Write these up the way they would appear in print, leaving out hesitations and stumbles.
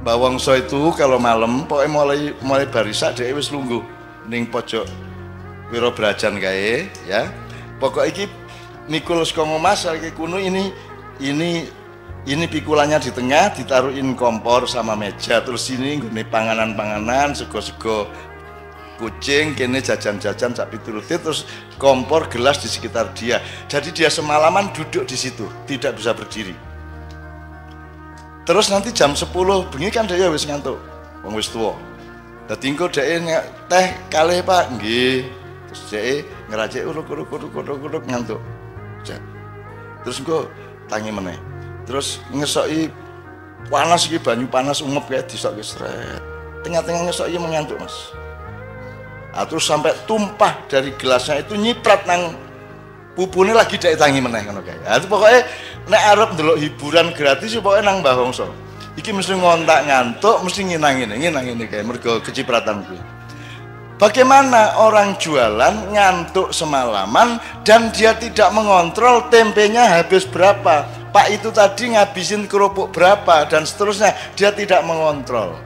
Bawangsa itu kalau malam pokoknya mulai barisa dia wis lungguh ning pojok Wiro Brajan kae ya. Pokok iki mikul saka Mas iki kuno ini pikulannya di tengah ditaruhin kompor sama meja, terus ini nggone panganan-panganan sego-sego kucing, kene jajan-jajan sak piturutit, terus kompor gelas di sekitar dia. Jadi dia semalaman duduk di situ, tidak bisa berdiri. Terus nanti jam 10 bengi kan dia wis ngantuk, wong wis tuwa. Dadi engko dhek teh kalih Pak, nggih. Terus dhek ngerajek uruk ngantuk. Terus engko tangi meneh. Terus ngesoki panas iki banyu panas ungep kae disokke sret. Tengah-tengah ngesoki mengantuk, Mas. Terus sampai tumpah dari gelasnya itu nyiprat nang pupune lagi dhek tangi meneh ngono kae. Itu pokoknya nek arep ndelok hiburan gratis pokoke nang Mbah Wongso. Iki mesti ngontak ngantuk, mesti nginang ngene kae mergo kecipratan kuwi. Bagaimana orang jualan ngantuk semalaman dan dia tidak mengontrol tempenya habis berapa, Pak itu tadi ngabisin kerupuk berapa dan seterusnya, dia tidak mengontrol.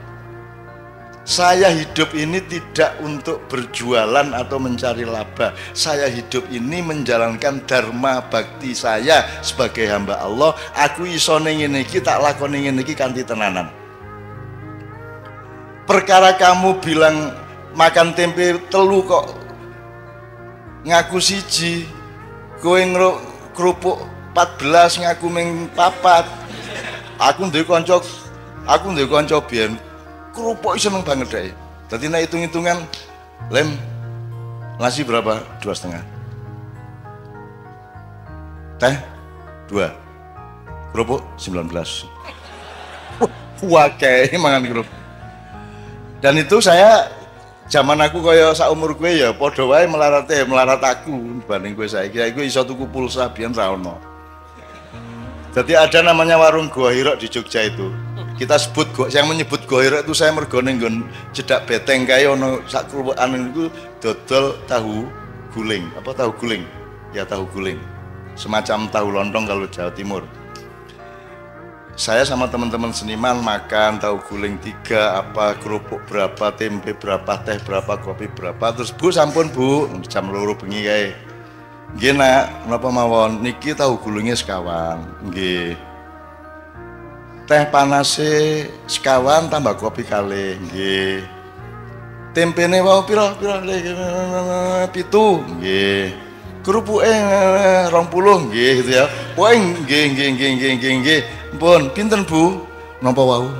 Saya hidup ini tidak untuk berjualan atau mencari laba. Saya hidup ini menjalankan dharma bakti saya sebagai hamba Allah. Aku iso ning ngene iki tak lakoni ngene iki kanthi tenanan. Perkara kamu bilang makan tempe telu kok ngaku siji, kowe kerupuk 14 ngaku ming 4. Aku ndek kanca biyen kerupuk seneng banget deh. Tadi nak hitung-hitungan, lem nasi berapa? 2,5. Teh 2. Kerupuk 19. Wah kayak mangan kerupuk. Dan itu saya zaman aku kaya saumur gue ya, podo wae melarat aku dibanding gue saya. Kira gue iso tuku pulsa biyen ra ono. Jadi ada namanya warung Goa Hirok di Jogja itu. Kita sebut yang menyebut Goa Hirok itu saya mergo ning nggon cedak beteng kae ono sak kerupukan niku dodol tahu guling. Apa tahu guling? Ya tahu guling. Semacam tahu lontong kalau Jawa Timur. Saya sama teman-teman seniman makan tahu guling 3, apa kerupuk berapa, tempe berapa, teh berapa, kopi berapa. Terus Bu sampun Bu, jam 2 bengi kae. Nggih Nak, menapa mawon niki tahu gulungnya sekawan. Nggih. Teh panase sekawan tambah kopi kalih. Nggih. Tempene wau pira 7. Nggih. Kerupuke 20 nggih gitu ya. Pokoke nggih. Pun pinten Bu? Napa wau?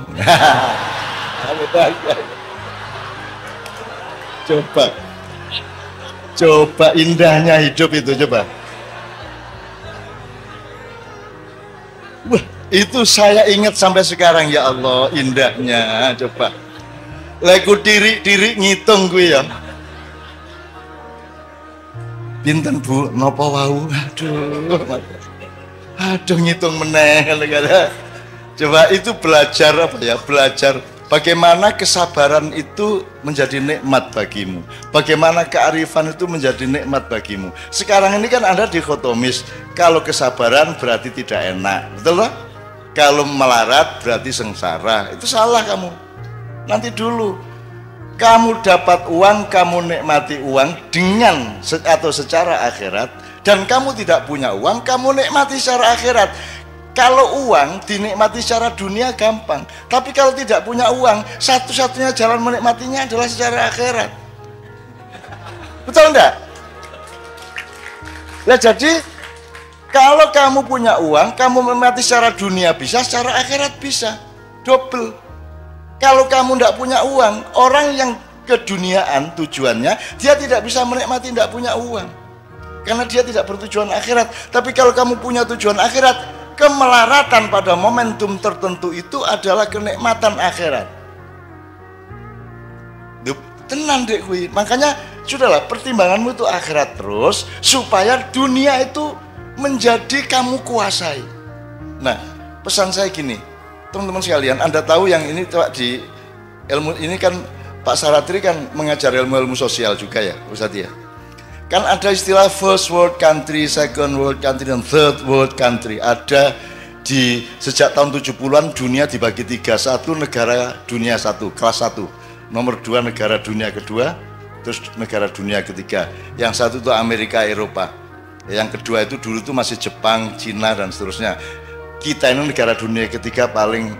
Coba indahnya hidup itu coba. Wah, itu saya ingat sampai sekarang ya Allah indahnya coba. Leku diri ngitung gue ya. Pinten Bu? Napa wau? Aduh ngitung meneh. Coba itu belajar apa ya? Belajar bagaimana kesabaran itu menjadi nikmat bagimu. Bagaimana kearifan itu menjadi nikmat bagimu. Sekarang ini kan ada dikotomis. Kalau kesabaran berarti tidak enak. Betul lah? Kalau melarat berarti sengsara. Itu salah kamu. Nanti dulu. Kamu dapat uang, kamu nikmati uang dengan atau secara akhirat. Dan kamu tidak punya uang, kamu nikmati secara akhirat. Kalau uang dinikmati secara dunia gampang, tapi kalau tidak punya uang, satu-satunya jalan menikmatinya adalah secara akhirat. Betul enggak? Nah jadi kalau kamu punya uang, kamu menikmati secara dunia bisa, secara akhirat bisa, double. Kalau kamu tidak punya uang, orang yang keduniaan tujuannya, dia tidak bisa menikmati tidak punya uang. Karena dia tidak bertujuan akhirat. Tapi kalau kamu punya tujuan akhirat, kemelaratan pada momentum tertentu itu adalah kenikmatan akhirat. Tenang dek kui. Makanya sudahlah, pertimbanganmu itu akhirat terus supaya dunia itu menjadi kamu kuasai. Nah, pesan saya gini, teman-teman sekalian, Anda tahu yang ini di ilmu ini kan Pak Saratri kan mengajar ilmu-ilmu sosial juga ya, Ustadz ya. Kan ada istilah first world country, second world country, dan third world country. Ada Sejak tahun 70-an dunia dibagi tiga. Satu negara dunia satu, kelas satu. Nomor dua negara dunia kedua, terus negara dunia ketiga. Yang satu itu Amerika, Eropa. Yang kedua itu dulu itu masih Jepang, Cina dan seterusnya. Kita ini negara dunia ketiga paling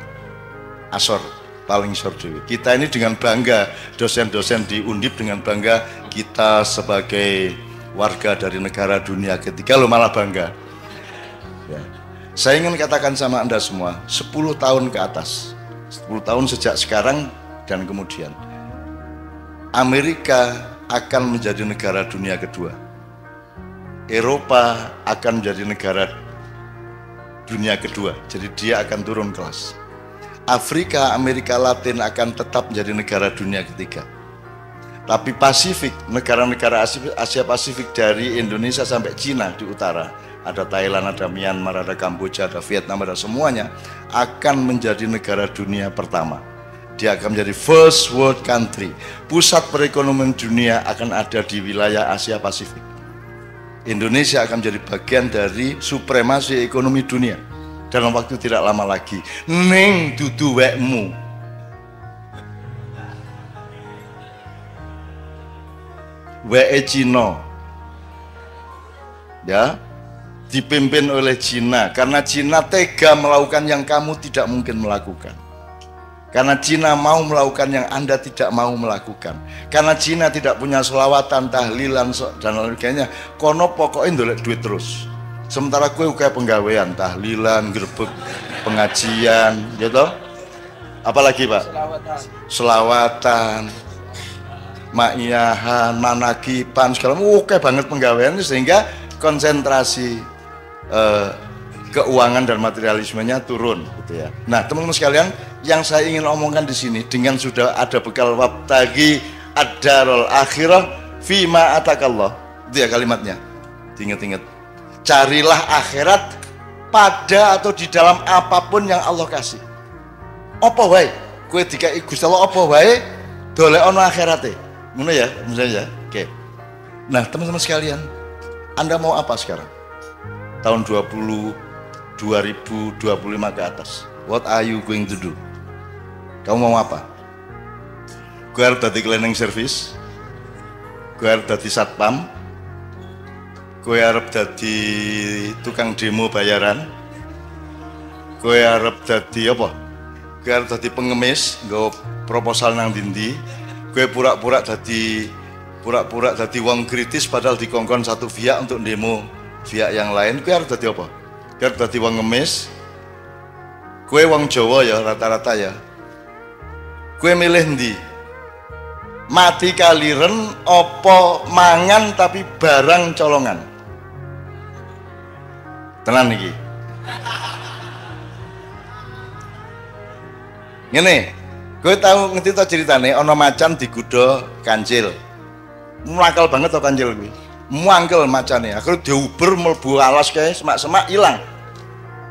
asor, paling sordewi. Kita ini dengan bangga, dosen-dosen di Undip dengan bangga kita sebagai warga dari negara dunia ketiga, lo malah bangga. Ya. Saya ingin katakan sama Anda semua, 10 tahun ke atas, 10 tahun sejak sekarang dan kemudian, Amerika akan menjadi negara dunia kedua. Eropa akan menjadi negara dunia kedua, jadi dia akan turun kelas. Afrika, Amerika Latin akan tetap menjadi negara dunia ketiga. Tapi Pasifik, negara-negara Asia Pasifik dari Indonesia sampai Cina di utara, ada Thailand, ada Myanmar, ada Kamboja, ada Vietnam, ada semuanya, akan menjadi negara dunia pertama. Dia akan menjadi first world country. Pusat perekonomian dunia akan ada di wilayah Asia Pasifik. Indonesia akan menjadi bagian dari supremasi ekonomi dunia dalam waktu tidak lama lagi. Ning dudu wekmu. WE Cina, ya, dipimpin oleh Cina, karena Cina tega melakukan yang kamu tidak mungkin melakukan, karena Cina mau melakukan yang Anda tidak mau melakukan, karena Cina tidak punya selawatan, tahlilan dan lain sebagainya. Kono pokoknya ndolek duit terus, sementara kue kayak penggawean, tahlilan, grebek, pengajian, gitu. Apalagi Pak? Selawatan. Ma'iyahan, manakipan, segala oke banget penggawean, sehingga konsentrasi keuangan dan materialismenya turun, gitu ya. Nah, teman-teman sekalian, yang saya ingin omongkan di sini dengan sudah ada bekal wabtagi ad-darul akhirah fima atakallah. Itu ya kalimatnya. Diingat-ingat. Carilah akhirat pada atau di dalam apapun yang Allah kasih. Apa wae? Kowe dikai Gusti Allah apa wae? Dolekno akhirate. Ngono ya, misalnya ya. Oke. Nah, teman-teman sekalian, Anda mau apa sekarang? Tahun 2025 ke atas. What are you going to do? Kamu mau apa? Gue harus jadi cleaning service. Gue harus jadi satpam. Gue harus jadi tukang demo bayaran. Gue harus jadi apa? Gue harus jadi pengemis, gue proposal nang dindi. Gue pura-pura jadi wong kritis padahal dikongkon satu pihak untuk demo pihak yang lain. Gue harus jadi apa? Gue harus jadi wong ngemis. Gue wong Jawa ya rata-rata ya. Gue milih ndi? Mati kaliren opo mangan tapi barang colongan. Tenan iki. Ngene. Gue tahu ngerti tau ceritane ono macan digodha kancil. Nakal banget tau kancil kuwi. Muangkel macane. Akhirnya diuber mlebu alas kae semak-semak ilang.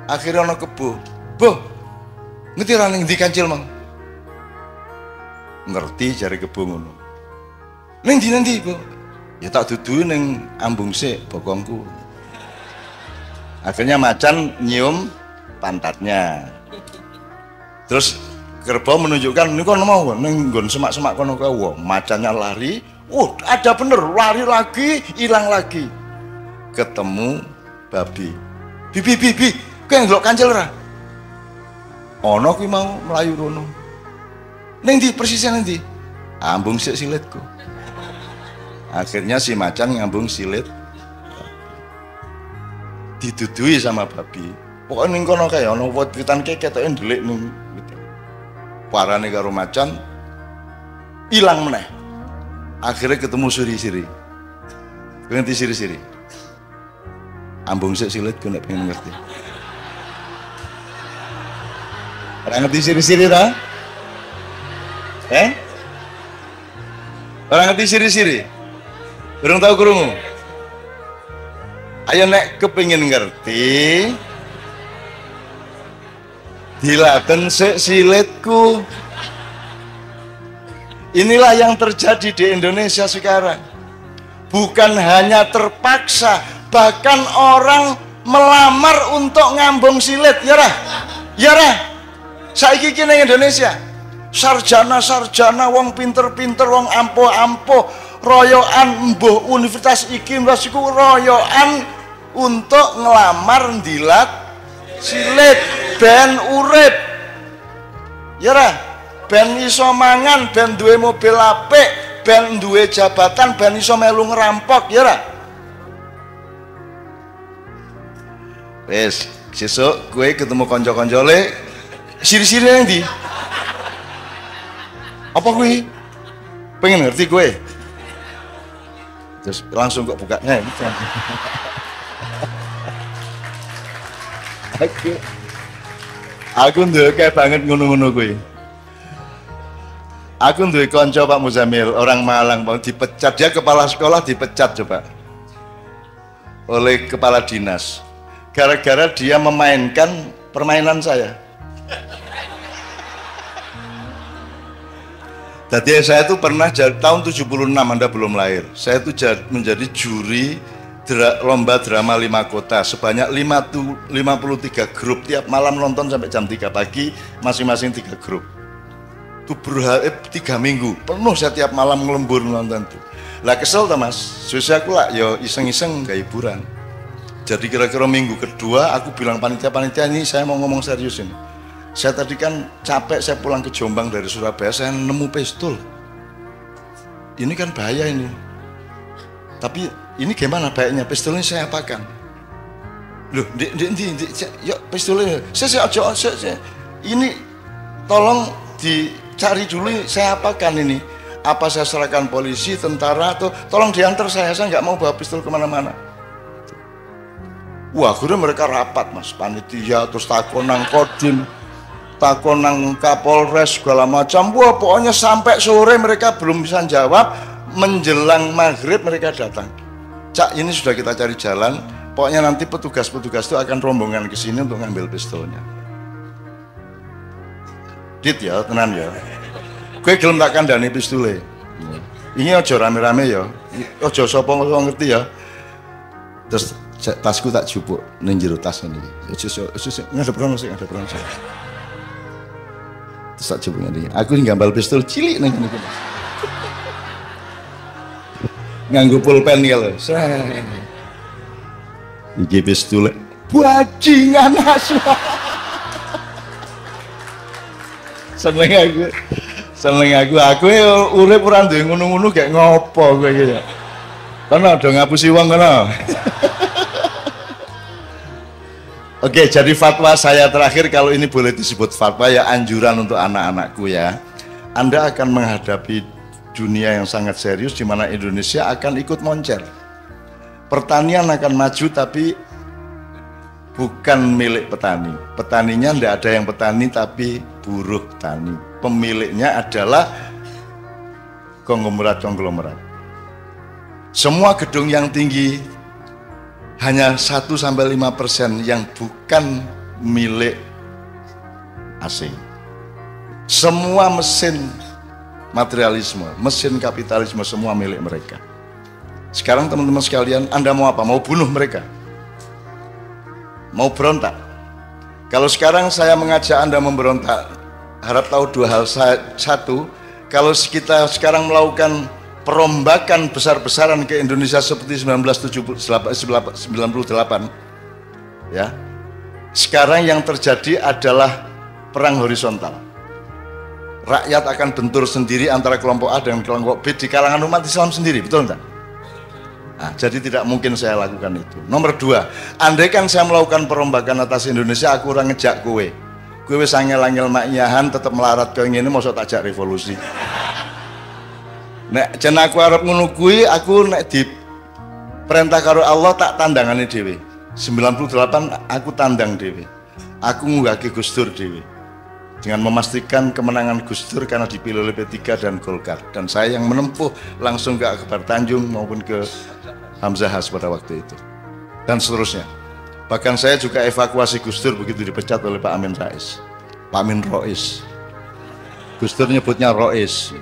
Akhirnya ono kebo. Boh. Ngerti ra ning ndi kancil mang? Ngerti jare kebo ngono. Ning ndi nanti, Bu? Ya tak dudu ning ambung sik bokongku. Akhirnya macan nyium pantatnya. Terus kerbau menunjukkan ini kan mau nenggon semak-semak kono kae, macannya lari, ada bener lari lagi, hilang lagi, ketemu babi, bibi, kowe ndelok kancil ora? Ono kuwi mau melayu rono, neng di persisnya nanti, ambung sik silitku, akhirnya si macan ngambung silit, didudui sama babi, pokoknya neng kono kae, ono wit-witan kae ketoke ndelik neng. Parane karo macan hilang meneh. Akhirnya ketemu siri-siri. Ngerti siri-siri? Ambung sik silit gue nek pengen ngerti. Ora ngerti siri-siri ta? Ora ngerti siri-siri? Urung tau krungu? Ayo nek kepengin ngerti, dilaten sik silitku. Inilah yang terjadi di Indonesia sekarang. Bukan hanya terpaksa, bahkan orang melamar untuk ngambung silit, ya ra? Ya ra? Saiki iki ning Indonesia, sarjana-sarjana, wong pinter-pinter, wong ampuh-ampuh, royoan mbuh universitas iki mbas iku royoan untuk ngelamar ndilat silit ben urip. Ya ra? Ben iso mangan, ben duwe mobil apik, ben duwe jabatan, ben iso melu ngerampok, ya ra? Wes, sesuk kowe ketemu kanca-kancane siri-siri nang ndi? Apa kuwi? Pengen ngerti kowe? Terus langsung kok bukanya. Aku ndek banget ngono-ngono kuwi. Aku duwe kanca Pak Muzamil, orang Malang, Bang, dipecat, dia kepala sekolah dipecat coba oleh kepala dinas gara-gara dia memainkan permainan saya. Jadi saya tuh pernah tahun 76, Anda belum lahir. Saya tuh menjadi juri lomba drama 5 kota sebanyak 53 grup, tiap malam nonton sampai jam 3 pagi, masing-masing 3 grup. Itu 3 minggu penuh saya tiap malam ngelembur nonton tuh. Lah kesel tuh Mas, susah aku lah yo iseng-iseng gak hiburan. Jadi kira-kira minggu kedua aku bilang panitia ini saya mau ngomong serius ini. Saya tadi kan capek, saya pulang ke Jombang dari Surabaya, saya nemu pistol. Ini kan bahaya ini. Tapi ini gimana baiknya? Pistolnya saya apakan? Loh, yuk pistolnya. Saya ini tolong dicari dulu, saya apakan ini? Apa saya serahkan polisi, tentara, atau tolong diantar saya nggak mau bawa pistol kemana-mana. Wah, akhirnya mereka rapat Mas, panitia, terus takonang kodim, takonang kapolres segala macam. Wah, pokoknya sampai sore mereka belum bisa jawab. Menjelang maghrib mereka datang. Cak, ini sudah kita cari jalan. Pokoknya nanti petugas-petugas itu akan rombongan ke sini untuk ngambil pistolnya. Dit ya, tenan ya. Gue gelem tak kandhani pistole. Ini aja rame-rame ya. Aja sapa ngerti ya. Terus tasku tak jupuk ning jero tas ini. Ngadep rono sik, ngadep rono sik. Terus tak jupuk ngene. Aku ngambal pistol cilik ning ngene. Nganggo pulpen kalau. Iki pistol bajingan asu. Seneng aku urip ora duwe ngono-ngono gak ngopo kowe iki ya. Kono do ngapusi wong kono. Oke, jadi fatwa saya terakhir, kalau ini boleh disebut fatwa ya, anjuran untuk anak-anakku ya. Anda akan menghadapi dunia yang sangat serius di mana Indonesia akan ikut moncer. Pertanian akan maju tapi bukan milik petani. Petaninya tidak ada yang petani tapi buruh tani. Pemiliknya adalah konglomerat. Semua gedung yang tinggi hanya 1-5% yang bukan milik asing. Semua mesin materialisme, mesin kapitalisme semua milik mereka. Sekarang teman-teman sekalian, Anda mau apa? Mau bunuh mereka? Mau berontak? Kalau sekarang saya mengajak Anda memberontak, harap tahu 2 hal. Satu, kalau kita sekarang melakukan perombakan besar-besaran ke Indonesia seperti 1998, ya, sekarang yang terjadi adalah perang horizontal. Rakyat akan bentur sendiri antara kelompok A dengan kelompok B di kalangan umat Islam sendiri, betul enggak? Nah, jadi tidak mungkin saya lakukan itu. Nomor 2, andai kan saya melakukan perombakan atas Indonesia, aku orang ngejak kowe wis angel-angel maknyahan tetap melarat kowe ngene, mosok tak jak revolusi. Nek jen aku arep ngono kuwi, aku nek di perintah karo Allah tak tandangane dhewe. 98 aku tandang dhewe. Aku ngunggahke Gus Dur dhewe. Dengan memastikan kemenangan Gus Dur karena dipilih oleh P3 dan Golkar, dan saya yang menempuh langsung ke Akbar Tanjung maupun ke Hamzah Has pada waktu itu, dan seterusnya. Bahkan saya juga evakuasi Gus Dur begitu dipecat oleh Pak Amin Rais, Pak Amin Rois, Gus Dur nyebutnya Rois,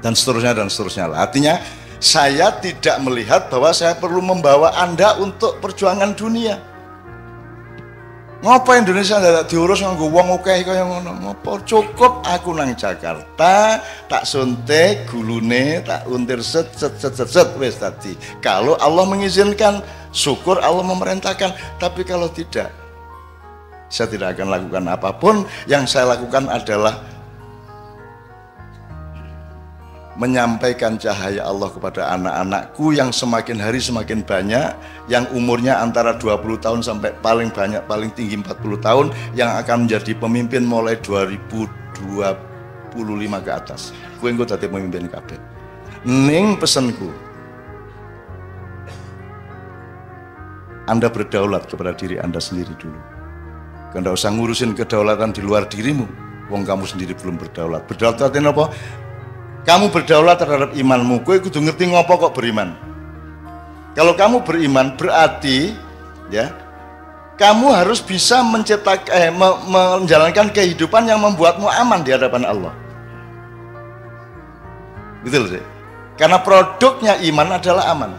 dan seterusnya. Artinya Saya tidak melihat bahwa saya perlu membawa Anda untuk perjuangan dunia. Ngapa Indonesia tidak diurus nganggo wong akeh kaya ngono? Ngapa cukup aku nang Jakarta, tak suntik gulune, tak untir set wis tadi. Kalau Allah mengizinkan, syukur Allah memerintahkan. Tapi kalau tidak, saya tidak akan lakukan apapun. Yang saya lakukan adalah menyampaikan cahaya Allah kepada anak-anakku yang semakin hari semakin banyak, yang umurnya antara 20 tahun sampai paling banyak, paling tinggi 40 tahun, yang akan menjadi pemimpin mulai 2025 ke atas. Gue engko dadi pemimpin kabeh. Ning pesenku, Anda berdaulat kepada diri Anda sendiri dulu. Anda usah ngurusin kedaulatan di luar dirimu. Wong kamu sendiri belum berdaulat. Berdaulat artinya apa? Kamu berdaulat terhadap imanmu. Kowe kudu ngerti ngopo kok beriman. Kalau kamu beriman berarti ya, kamu harus bisa menjalankan kehidupan yang membuatmu aman di hadapan Allah. Gitu loh. Karena produknya iman adalah aman.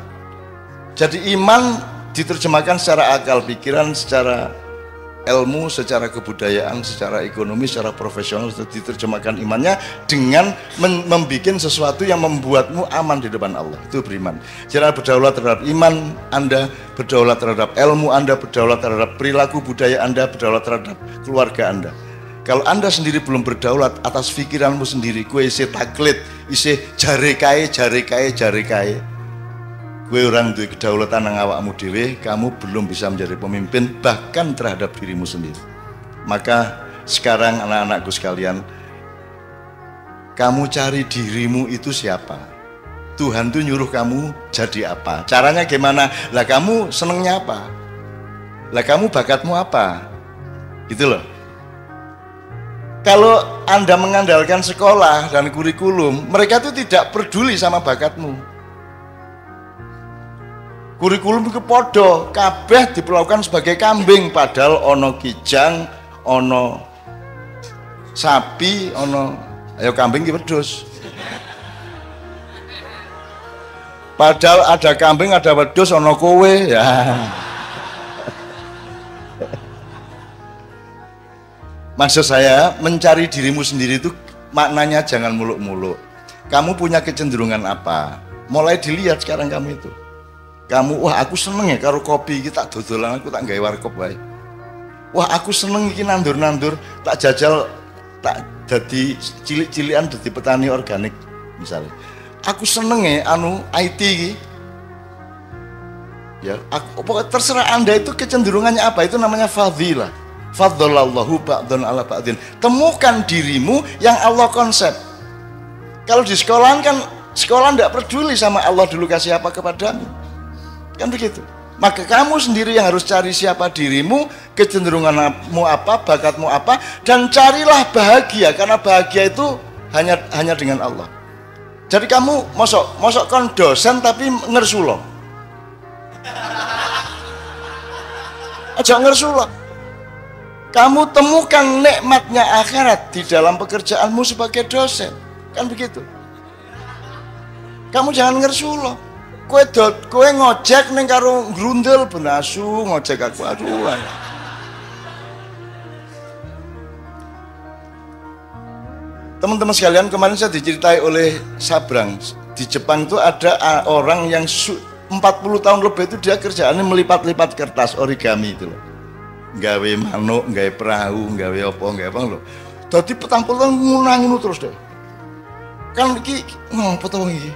Jadi iman diterjemahkan secara akal pikiran, secara ilmu, secara kebudayaan, secara ekonomi, secara profesional, diterjemahkan imannya dengan membuat sesuatu yang membuatmu aman di depan Allah. Itu beriman. Jadi berdaulat terhadap iman Anda, berdaulat terhadap ilmu Anda, berdaulat terhadap perilaku budaya Anda, berdaulat terhadap keluarga Anda. Kalau Anda sendiri belum berdaulat atas pikiranmu sendiri, kue isi taklid, isi jare kae, gue orang duwe kedaulatan nang awakmu dhewe, kamu belum bisa menjadi pemimpin bahkan terhadap dirimu sendiri. Maka sekarang anak-anakku sekalian, kamu cari dirimu itu siapa? Tuhan tuh nyuruh kamu jadi apa? Caranya gimana? Lah kamu senengnya apa? Lah kamu bakatmu apa? Gitu loh. Kalau Anda mengandalkan sekolah dan kurikulum, mereka tuh tidak peduli sama bakatmu. Kurikulum itu podo, kabeh diperlakukan sebagai kambing, padahal ono kijang, ono sapi, ono ayo kambing ki wedhus. Padahal ada kambing, ada wedhus, ono kowe ya. Maksud saya, mencari dirimu sendiri itu maknanya jangan muluk-muluk. Kamu punya kecenderungan apa? Mulai dilihat sekarang kamu itu. Kamu, wah aku seneng ya karo kopi iki, tak dodolan aku tak gawe warkop wae. Wah aku seneng iki nandur-nandur, tak jajal, tak jadi cilik-cilikan dadi petani organik misalnya. Aku seneng ya IT iki. Ya, pokoknya terserah Anda itu kecenderungannya apa, itu namanya fadhilah. Faddalallahu ba'dun ala ba'din. Temukan dirimu yang Allah konsep. Kalau di sekolahan kan, sekolah tidak peduli sama Allah dulu kasih apa kepadamu. Kan begitu. Maka kamu sendiri yang harus cari siapa dirimu, kecenderunganmu apa, bakatmu apa, dan carilah bahagia, karena bahagia itu hanya dengan Allah. Jadi kamu mosok kon dosen tapi ngersulo. Aja ngersulo. Kamu temukan nikmatnya akhirat di dalam pekerjaanmu sebagai dosen. Kan begitu. Kamu jangan ngersulo. Kowe ngojek ning karo grundel benasu ngojek aku aduh. Teman-teman sekalian, kemarin saya diceritai oleh Sabrang, di Jepang itu ada orang yang 40 tahun lebih itu dia kerjaannya melipat-lipat kertas origami itu loh. Gawe manuk, gawe perahu, gawe apa loh. Dadi 40 tahun ngono terus deh. Kan iki ngopo to iki?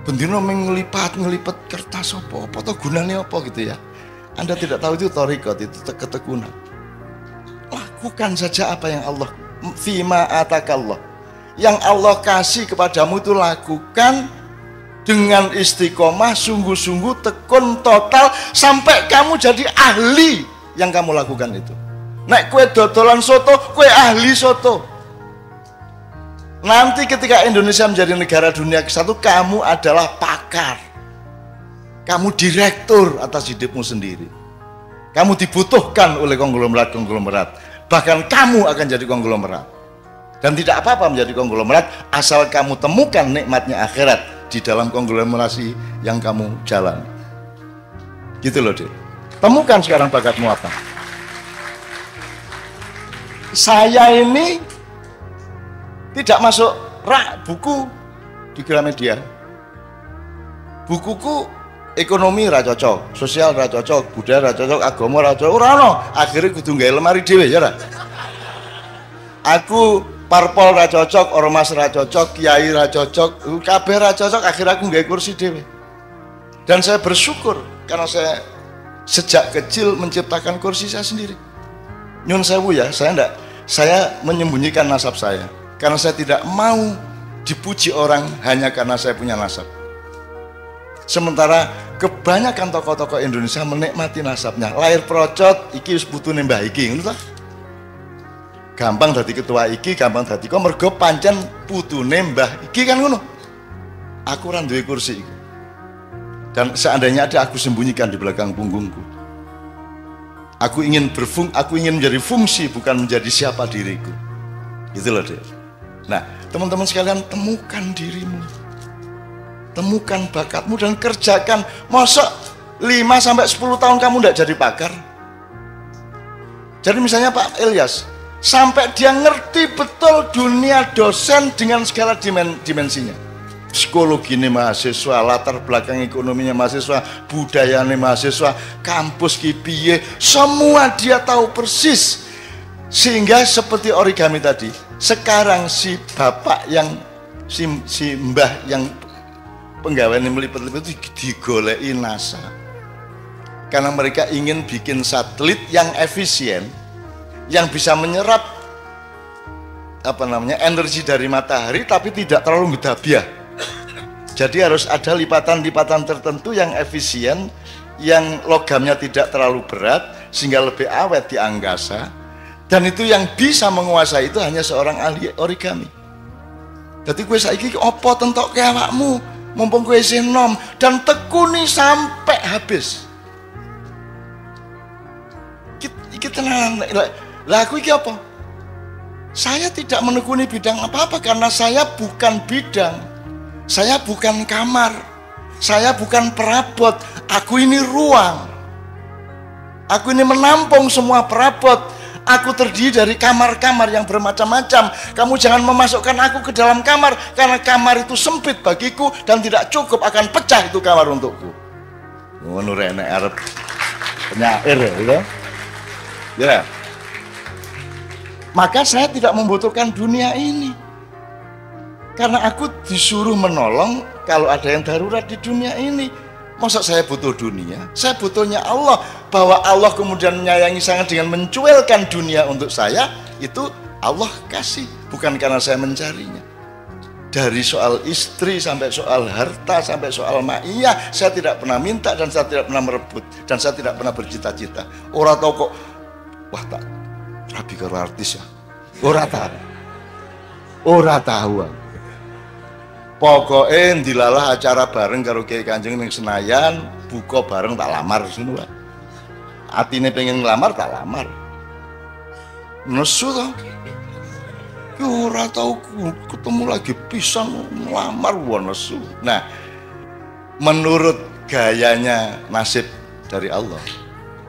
Bendino ngelipat kertas apa to gunanya apa gitu ya. Anda tidak tahu itu thariqat, itu ketekunan. Lakukan saja apa yang Allah fima atakallah. Yang Allah kasih kepadamu itu lakukan dengan istiqomah, sungguh-sungguh, tekun total sampai kamu jadi ahli yang kamu lakukan itu. Nek kue dodolan soto, kue ahli soto. Nanti ketika Indonesia menjadi negara dunia ke-1, kamu adalah pakar. Kamu direktur atas hidupmu sendiri. Kamu dibutuhkan oleh konglomerat. Bahkan kamu akan jadi konglomerat. Dan tidak apa-apa menjadi konglomerat asal kamu temukan nikmatnya akhirat. di dalam konglomerasi yang kamu jalan. Gitu loh, Dek. Temukan sekarang bakatmu apa. Saya ini tidak masuk rak buku di Gramedia. Bukuku ekonomi ra cocok, sosial ra cocok, budaya ra cocok, agama ra cocok. Ora ono, akhire kudu gawe lemari dhewe ya ra. Aku parpol ra cocok, ormas ra cocok, kiai ra cocok, kabeh ra cocok, akhirnya aku gawe kursi dhewe. Dan saya bersyukur karena saya sejak kecil menciptakan kursi saya sendiri. Nyun sewu ya, saya menyembunyikan nasab saya karena saya tidak mau dipuji orang hanya karena saya punya nasab. Sementara kebanyakan tokoh-tokoh Indonesia menikmati nasabnya. Lahir procot, iki wis putune mbah iki, ngono ta? Gampang dadi ketua iki, gampang dadi kok mergo pancen putune mbah iki kan ngono. Aku ora duwe kursi iki. Dan seandainya ada, aku sembunyikan di belakang punggungku. Aku ingin menjadi fungsi, bukan menjadi siapa diriku. Gitu loh, Dek. Nah, teman-teman sekalian, temukan dirimu. Temukan bakatmu dan kerjakan. Masa 5-10 tahun kamu tidak jadi pakar? Jadi misalnya Pak Ilyas, sampai dia ngerti betul dunia dosen dengan segala dimensinya. Psikologi ini mahasiswa, latar belakang ekonominya mahasiswa, budayanya mahasiswa, kampus kipiye, semua dia tahu persis. Sehingga seperti origami tadi, sekarang si bapak yang si mbah yang penggawean melipet-lipet itu digoleki NASA. Karena mereka ingin bikin satelit yang efisien, yang bisa menyerap energi dari matahari tapi tidak terlalu gedabiah. Jadi harus ada lipatan-lipatan tertentu yang efisien, yang logamnya tidak terlalu berat sehingga lebih awet di angkasa. Dan itu yang bisa menguasai itu hanya seorang ahli origami. Jadi gue saiki opo tentok ke awakmu, mumpung gue isih nom, dan tekuni sampai habis. Kita lah aku iki apa? Saya tidak menekuni bidang apa-apa karena saya bukan bidang. Saya bukan kamar, saya bukan perabot, aku ini ruang. Aku ini menampung semua perabot. Aku terdiri dari kamar-kamar yang bermacam-macam. Kamu jangan memasukkan aku ke dalam kamar, karena kamar itu sempit bagiku dan tidak cukup, akan pecah itu kamar untukku. Ngono rene arep penyair ya. Ya. Maka saya tidak membutuhkan dunia ini. Karena aku disuruh menolong kalau ada yang darurat di dunia ini. Masa saya butuh dunia? Saya butuhnya Allah. Bahwa Allah kemudian menyayangi saya dengan mencuelkan dunia untuk saya, itu Allah kasih, bukan karena saya mencarinya. Dari soal istri sampai soal harta sampai soal ma'iyah, saya tidak pernah minta dan saya tidak pernah merebut dan saya tidak pernah bercita-cita. Orang tahu kok, wah tak rabi karo artis ya. Orang tahu. Pokoknya dilalah acara bareng karo Kiai Kanjeng ning Senayan, buka bareng tak lamar ngono wae. Atine pengen ngelamar tak lamar. Nesu to. Ki ora tau ketemu lagi pisan ngelamar wae nesu. Nah, menurut gayanya nasib dari Allah.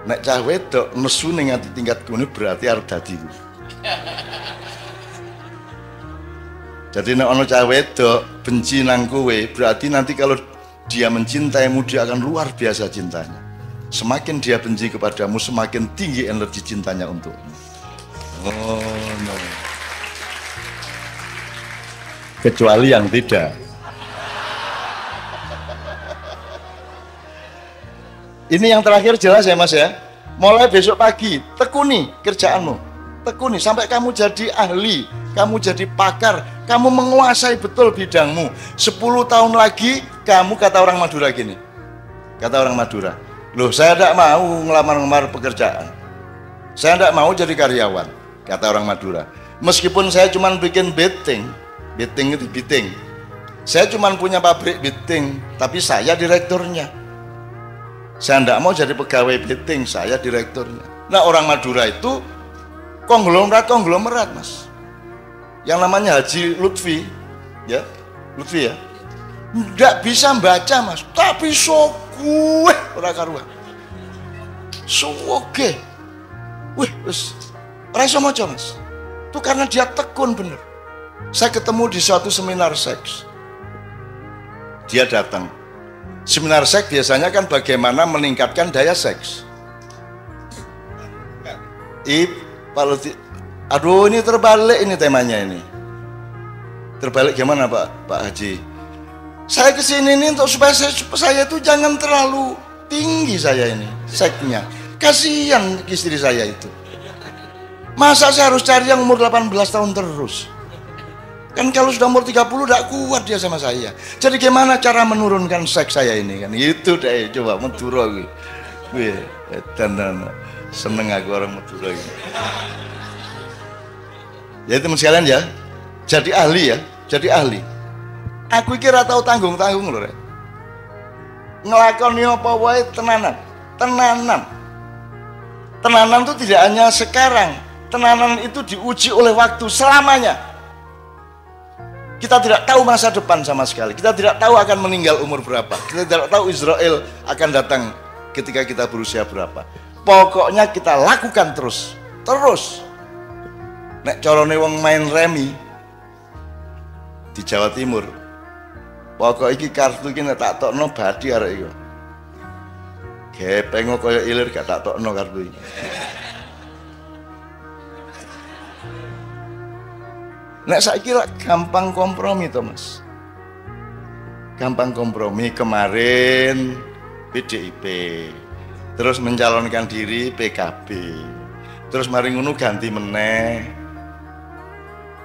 Nek cah wedok nesu ning ati tingkat kene berarti arep dadi. Jadi nek ana cah wedok benci nang kowe, berarti nanti kalau dia mencintaimu dia akan luar biasa cintanya. Semakin dia benci kepadamu, semakin tinggi energi cintanya untukmu. Oh no. Kecuali yang tidak. Ini yang terakhir jelas ya Mas ya. Mulai besok pagi tekuni kerjaanmu, tekuni sampai kamu jadi ahli, kamu jadi pakar, kamu menguasai betul bidangmu. 10 tahun lagi kamu, kata orang Madura gini, kata orang Madura, loh saya tidak mau ngelamar-ngelamar pekerjaan, saya tidak mau jadi karyawan, kata orang Madura. Meskipun saya cuma bikin beting itu beting, saya cuma punya pabrik beting, tapi saya direkturnya. Saya tidak mau jadi pegawai beting, saya direkturnya. Nah orang Madura itu konglomerat Mas. Yang namanya Haji Lutfi, ya Lutfi ya, ndak bisa baca Mas, tapi sokuwe ora karuan. Suwoge. Wih, wis ora iso maca Mas. Itu karena dia tekun bener. Saya ketemu di suatu seminar seks. Dia datang. Seminar seks biasanya kan bagaimana meningkatkan daya seks. Aduh ini terbalik ini temanya ini. Terbalik gimana Pak Haji? Saya kesini ini untuk supaya saya itu jangan terlalu tinggi saya ini seksnya. Kasihan istri saya itu. Masa saya harus cari yang umur 18 tahun terus? Kan kalau sudah umur 30 tidak kuat dia sama saya. Jadi gimana cara menurunkan seks saya ini kan? Itu deh coba Madura gitu. Wih, dan seneng aku orang Madura ini. Ya teman sekalian ya, jadi ahli ya, jadi ahli. Aku kira tahu tanggung-tanggung loh. Ngelakoni apa wae tenanan. Tenanan itu tidak hanya sekarang. Tenanan itu diuji oleh waktu selamanya. Kita tidak tahu masa depan sama sekali. Kita tidak tahu akan meninggal umur berapa. Kita tidak tahu Israel akan datang ketika kita berusia berapa. Pokoknya kita lakukan terus. Nek corone wong main remi di Jawa Timur. Pokok iki kartu iki nek tak tokno badi arek iku. Gepeng kaya ilir gak tak tokno kartu iki. Nek saiki gampang kompromi to Mas. Gampang kompromi kemarin PDIP. Terus mencalonkan diri PKB. Terus mari ngono ganti meneh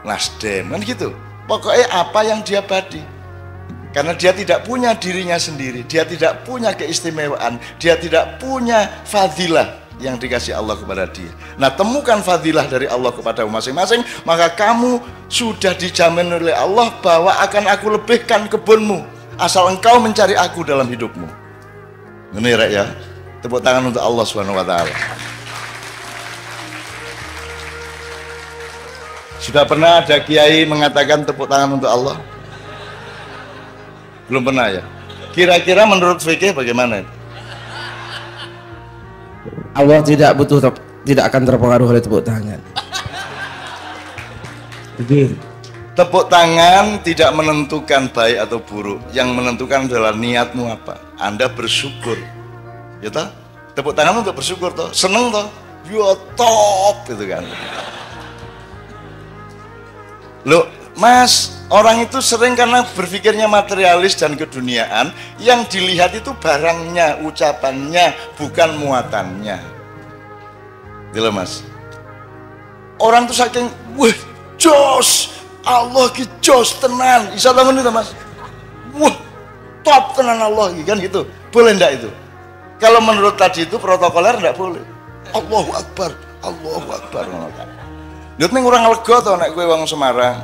Nasdem kan gitu. Pokoknya apa yang dia badi. Karena dia tidak punya dirinya sendiri, dia tidak punya keistimewaan, dia tidak punya fadilah yang dikasih Allah kepada dia. Nah, temukan fadilah dari Allah kepada masing-masing, maka kamu sudah dijamin oleh Allah bahwa akan aku lebihkan kebunmu asal engkau mencari aku dalam hidupmu. Ini ya, tepuk tangan untuk Allah Subhanahu wa taala. Sudah pernah ada kiai mengatakan tepuk tangan untuk Allah? Belum pernah ya? Kira-kira menurut fikih bagaimana? Allah tidak akan terpengaruh oleh tepuk tangan. Begini. Tepuk tangan tidak menentukan baik atau buruk. Yang menentukan adalah niatmu apa. Anda bersyukur, ya toh? Tepuk tangan untuk bersyukur toh, seneng toh, yo top gitu kan. Loh, Mas, orang itu sering karena berpikirnya materialis dan keduniaan, yang dilihat itu barangnya, ucapannya, bukan muatannya. Gitu Mas. Orang tuh saking, wah, jos, Allah ki jos tenan. Isa bangun itu Mas. Wah, top tenan Allah kan gitu. Boleh enggak itu? Kalau menurut tadi itu protokoler enggak boleh. Allahu Akbar, Allahu Akbar. Lihat nih orang lega tau nek gue wong Semarang.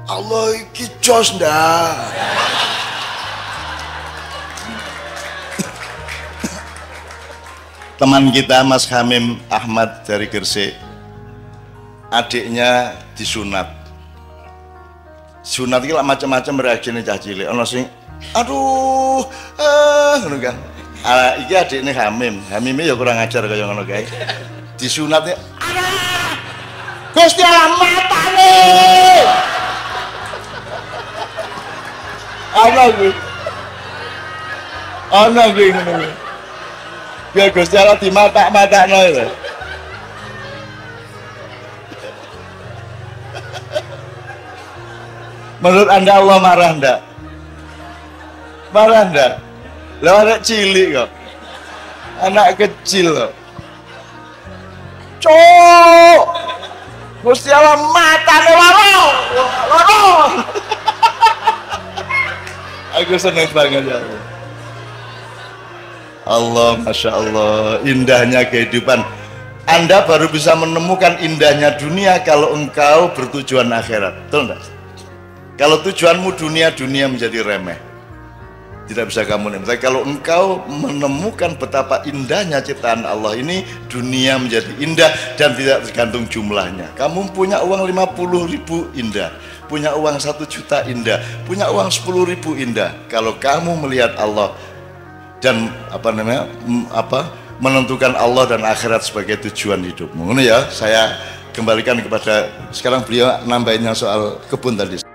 Allah iki jos ndak. Teman kita Mas Hamim Ahmad dari Gresik, adiknya disunat. Sunat iki lak macam-macam reaksine cah cilik. Ana sing aduh, ngono kan. Iki adikne Hamim. Hamime ya kurang ajar kaya ngono kae. Disunatnya Gusti Allah matane. Ana gue ngono. Biar Gusti Allah di mata-matakno itu. Menurut Anda Allah marah enggak? Marah enggak? Lah anak cilik kok. Anak kecil kok. Cuk. Gusti Allah matane loro. Aku seneng banget ya Allah. Allah, Masya Allah, indahnya kehidupan. Anda baru bisa menemukan indahnya dunia kalau engkau bertujuan akhirat. Betul enggak? Kalau tujuanmu dunia, dunia menjadi remeh. tidak bisa kamu nikmati. Kalau engkau menemukan betapa indahnya ciptaan Allah ini, dunia menjadi indah dan tidak tergantung jumlahnya. Kamu punya uang 50.000 indah, punya uang 1 juta indah, punya uang 10.000 indah. Kalau kamu melihat Allah dan menentukan Allah dan akhirat sebagai tujuan hidupmu. Ini ya, saya kembalikan kepada sekarang beliau nambahinnya soal kebun tadi.